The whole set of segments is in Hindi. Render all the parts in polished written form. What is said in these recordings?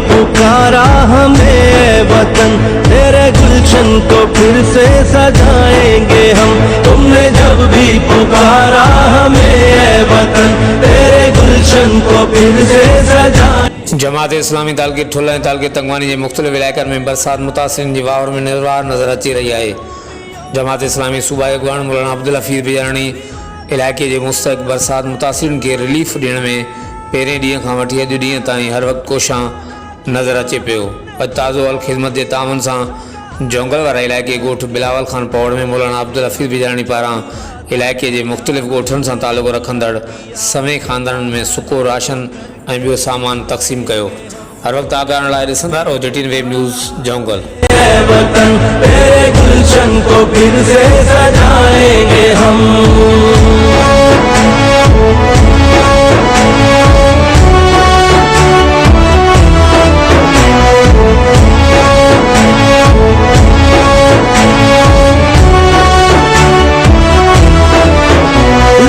पुकारा हमें वतन, तेरे गुलशन को फिर से सजाएंगे हम। तुमने जब भी पुकारा हमें वतन, तेरे गुलशन को फिर से सजाएंगे। जमात इस्लामी तालके ठुल्ला तालके तंगवानी के मुख्तलिफ़ इलाक़नि में बरसात मुतासिरनि जी वावर में निर्वार नज़र अची रही है। जमात इस्लामी सूबा अॻवान मौलाना अब्दुल हफ़ीज़ बिजाणी इलाइक़े के मुस्तक़ बरसात मुतासिरनि के रिलीफ ॾियण में पहिरें ॾींहं खां वठी अॼु ॾींहं ताईं हर वक़्तु कोशां नज़र अचे पियो। अॼु ताज़ो अल ख़िदमत के तावन सां जोंगल वारा इलाइक़े ॻोठ बिलावल खान पौड़ में मौलाना अब्दुल हफ़ीज़ बिजाणी पारां इलाइक़े के मुख्तलिफ़ ॻोठनि सां तालुक़ रखंदड़ समें ख़ानदाननि में सुको राशन ऐं ॿियो सामान तक़सीम कयो। हर वक़्तु आगाहण लाइ ॾिसंदा रहो JTN वेब न्यूज़ जोंगल। वतन तेरे गुलशन को फिर से सजाएंगे हम।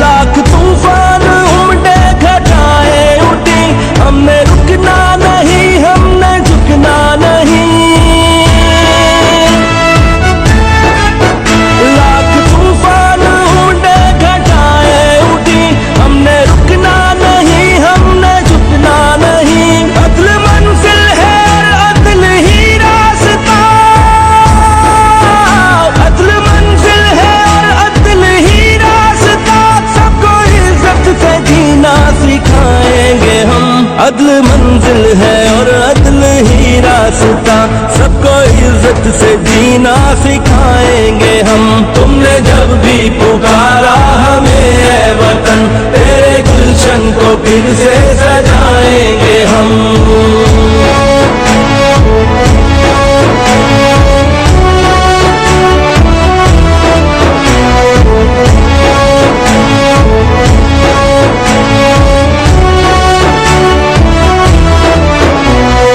लाख तूफान उमड़े घटाए उठी, हमने रुकना नहीं, हमने झुकना नहीं। लाख तूफान उमड़े घटाए उठी, हमने रुकना नहीं, हमने झुकना नहीं। अदल मंजिल है और अदल ही रास्ता, अदल मंजिल है और अदल ही रास्ता। सबको इज्जत से जीना सिखाएंगे हम। अदल मंजिल है और अदल ही रास्ता, सबको इज्जत से जीना सिखाएंगे हम। तुमने जब भी पुकारा हमें वतन, तेरे गुलशन को फिर से सजाएंगे हम।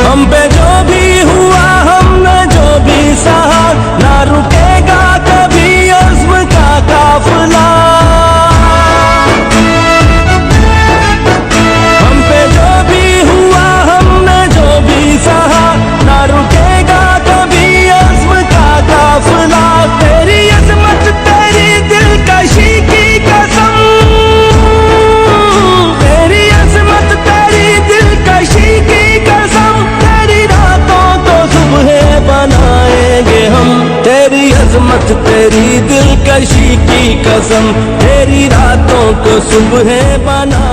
हम पे जो भी हुआ, हमने जो भी सहा, ना रुकेगा कभी अज़्म का काफिला। हम पे जो भी हुआ, हमने जो भी सहा, ना रुकेगा कभी अज़्म का काफिला। तेरी अज़मत तेरी दिलकशी की कसम, तेरी अज़मत तेरी दिलकशी की कसम। बनाएंगे हम तेरी अज़मत तेरी दिलकशी की कसम, तेरी रातों को सुबह बना।